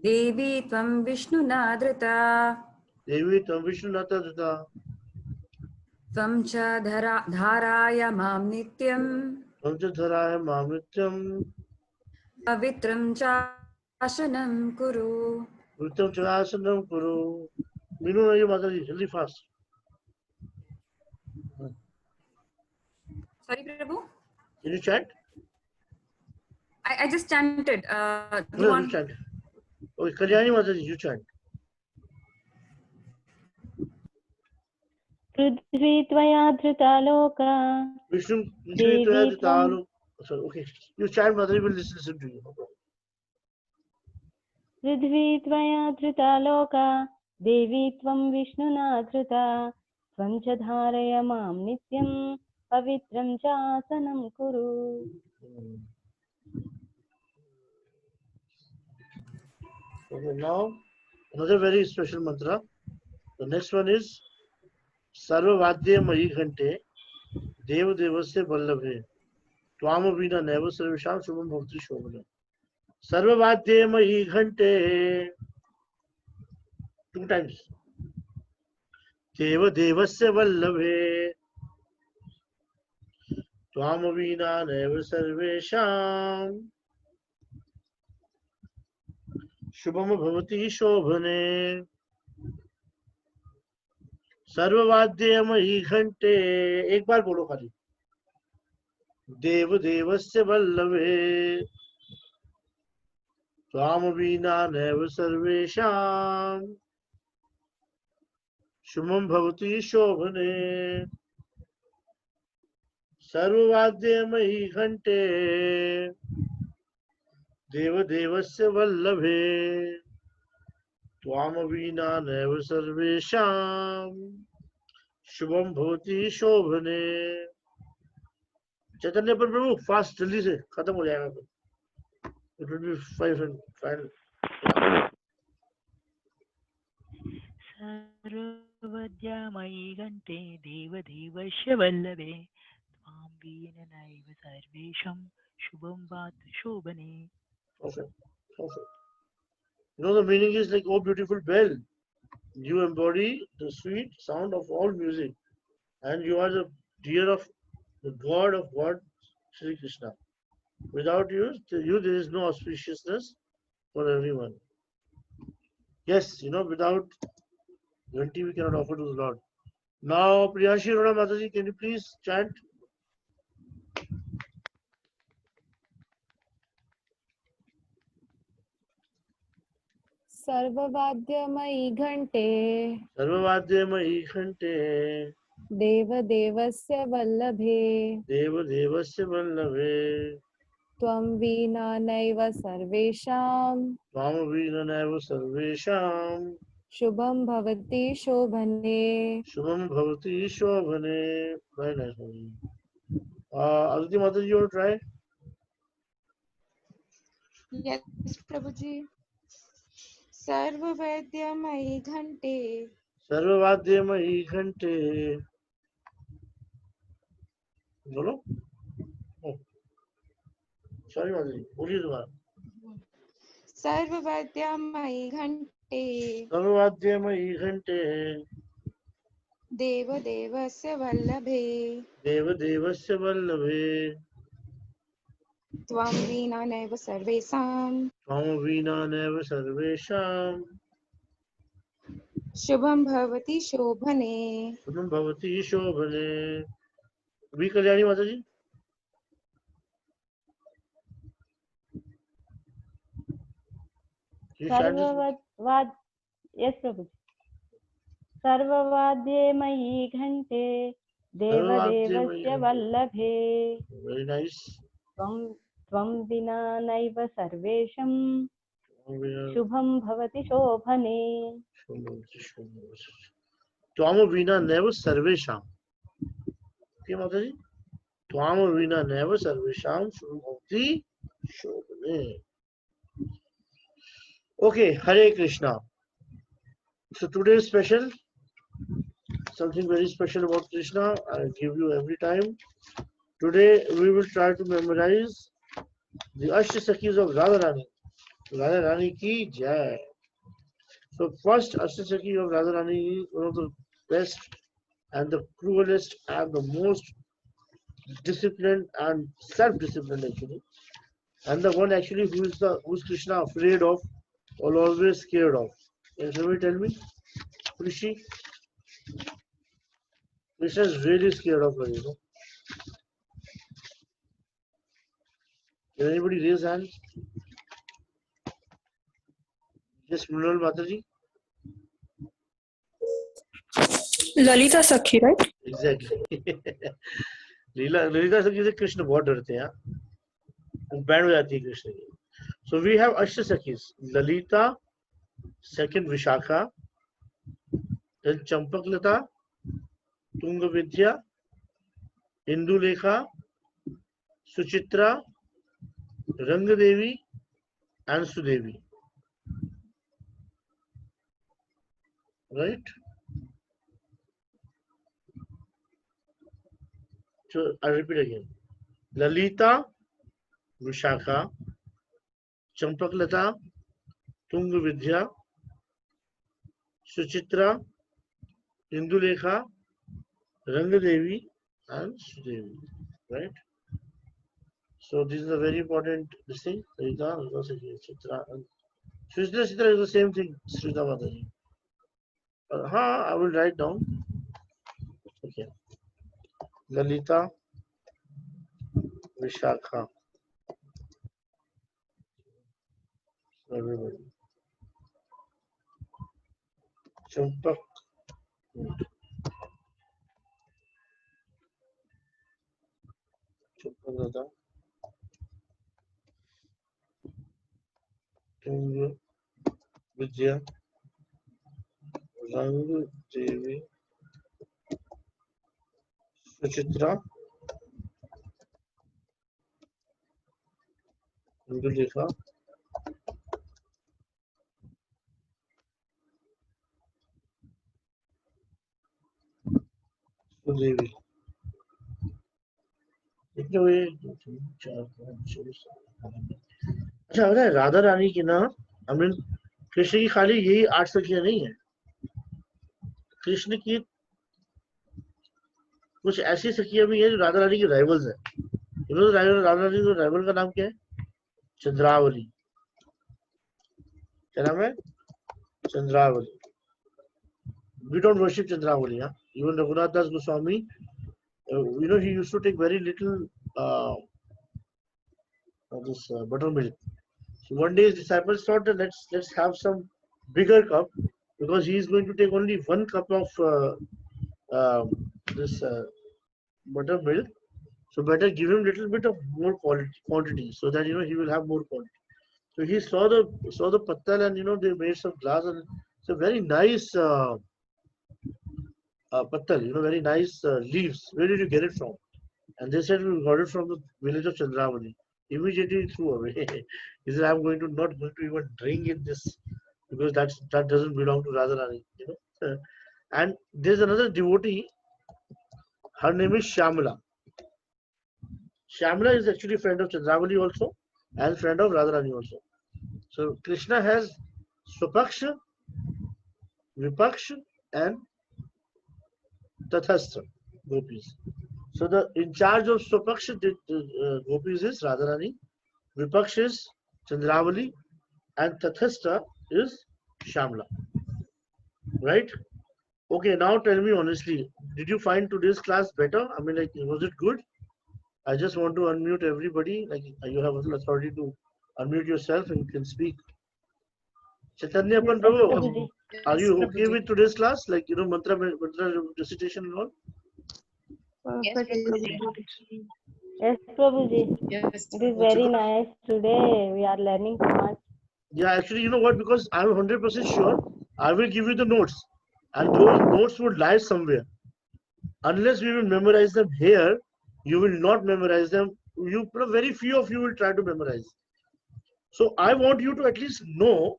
देवी त्वं विष्णुना धृता Devi Tam Vishnu Nata Dita. त्वं च धाराय मां नित्यं Tam Chidharaya mam nityam. पवित्रं चाशनं कुरु Pavitram cha asanam kuru. Minu Iyer Mataji, really fast. Sorry, Prabhu. Can you chant? I just chanted. No, you chant. Okay, Kalyani Mataji, you chant. पृथ्वी त्वया धृता लोका Vishnu देवी Tejata त्वं Loka. Sorry, okay. You chant, Mataji will listen to you. No problem. पृथ्वी त्वया धृता लोका देवी त्वं विष्णुना धृता त्वं च धारय मां नित्यं पवित्रं च आसनं कुरु Okay, now another very special mantra. The next one is Sarvavadya Mahi Ghante Dev Devasya Vallabhe Twama Vina Neva Sarvisham Shubham Bhakti Shobhane. Sarvavadya Mahi Ghante. Two times. Dev Devasya Vallabhe Twama Vina Neva Sarvisham Shubham Bhavati Shobhane. सर्ववाद्य मही घंटे एक बार बोलो खाली देव देवस्य वल्लभे त्वाम वीना नैव सर्वेषां शुभं भवति शोभने सर्ववाद्य मही घंटे देव देवस्य वल्लभे त्वाम वीना नैव सर्वेषां शुभम भवति शोभने. चैतन्य पर प्रभु फास्ट जल्दी से खत्म हो जाएगा तो इट विल बी फाइन. सर्वद्यामयी घंटे देवदेवस्य वल्लभे त्वां वीन नैव सर्वेषां शुभं वातु शोभने. Perfect. Perfect. You know the meaning is like, oh beautiful bell, you embody the sweet sound of all music, and you are the dear of the God of God, Sri Krishna. Without you there is no auspiciousness for everyone. Yes, without Ghanti we cannot offer to the Lord. Now, Priyanshi Rona Mataji, can you please chant? सर्ववाद्यमयी घंटे सर्ववाद्यमयी घंटे देवदेवस्य वल्लभे देवदेवस्य वल्लभे त्वं वीणा नैव सर्वेषां त्वां वीना नैव सर्वेषां शुभं भवति शोभने. शुभम भवति शोभने. Very nice. Aditi Mataji, you want to try? Yes, Prabhuji. सर्ववैद्यमयी घंटे सर्ववाद्यमयी घंटे बोलो. सॉरी माताजी, बोलिए दोबारा. सर्ववैद्यमयी घंटे घंटे सर्ववाद्यमयी घंटे देवदेवस्य वल्लभे देवदेवस्य वल्लभे त्वं विना नैव सर्वेषां त्वं विना नैव सर्वेषां शुभं भवति शोभने। शुभं भवति शोभने। वी कल्याणी माता जी। सर्ववाद यस प्रभु। सर्ववाद्ये मयि घंटे देवदेवस्य वल्लभे वेरी नाइस। त्वं विना नैव सर्वेषां शुभं भवति शोभने। त्वाम विना नैव सर्वेषां। क्या माता जी? त्वाम विना नैव सर्वेषां शुभं भवति शोभने। Okay, Hare Krishna. So today is special. Something very special about Krishna. I give you every time. Today we will try to memorize the Ashtasakis of Radharani. Radharani ki jai. So first Ashtasaki of Radharani is one of the best and the cruelest and the most disciplined and self-disciplined actually. And the one actually who's Krishna afraid of or always scared of. Can somebody tell me? Rishi? Krishna is really scared of her, you know. Can anybody raise hands? Yes, Mrinal Mataji? Lalita Sakhi, right? Exactly. Lalita Sakhi से कृष्ण बहुत डरते हैं. वो band हो जाती है कृष्ण की. So we have Ashtasakis. Lalita, second Vishakha, then Champaklata, Tungavidya, Indulekha, Suchitra, Rangadevi, and Sudevi. Right? So I repeat again. Lalita, Vishakha, Champaklata, Tungavidya, Suchitra, Indulekha, Rangadevi, and Sudevi. Right? So this is a very important thing. Lalita, Suchitra, and Suchitra is the same thing. Srita Mataji. I will write down. Okay. Lalita, Vishakha. Everybody. Champak. Champaklata. Tungavidya. Rangadevi. Suchitra. Indulekha. Sudevi. कितने हुए? 2, 3, 4, 5, 6, 7. अच्छा पता है राधा रानी की ना कृष्ण की खाली यही 8 सखियां नहीं है. कृष्ण की कुछ ऐसी सखियां भी है जो राधा रानी की राइवल्स है. राधा रानी की राइवल का नाम क्या है? चंद्रावली. क्या नाम है? Chandravali. We don't worship Chandravali. Huh? Even Raghunath Das Goswami, he used to take very little buttermilk. So one day his disciples thought that let's have some bigger cup, because he is going to take only 1 cup of this buttermilk. So better give him little bit of more quantity, so that he will have more quantity. So he saw the pattal, and they made some glass, and it's a very nice pattal, very nice leaves. Where did you get it from? And they said we got it from the village of Chandravali. Immediately he threw away. He said, I'm not going to even drink in this, because that doesn't belong to Radharani. And there's another devotee. Her name is Shyamala. Shyamala is actually a friend of Chandravali also, and friend of Radharani also. So Krishna has Swapaksha Vipaksh, and Tathastha gopis. So the in charge of Swapaksh gopis is Radharani, Vipaksh is Chandravali, and Tathastha is Shamla. Right? Okay, now tell me honestly, did you find today's class better? I mean, like, was it good? I just want to unmute everybody. Like, you have authority to unmute yourself and you can speak. Chaitanya Prabhu, are you okay with today's class? Like, mantra recitation and all? Yes, Prabhuji. It is very nice. Today we are learning so much. Yeah, actually, you know what? Because I'm 100% sure I will give you the notes, and those notes would lie somewhere. Unless we will memorize them here, you will not memorize them. Very few of you will try to memorize. So I want you to at least know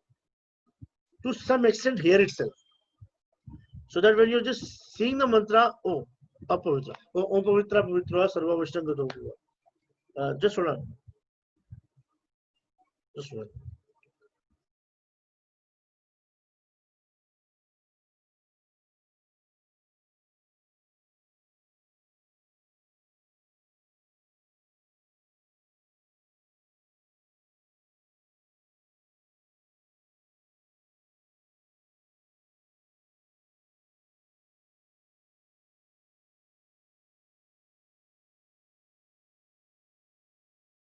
to some extent here itself, so that when you're just seeing the mantra, oh, apavitra, oh, pavitra, pavitra, sarva vishnu. Just hold on. Just hold on.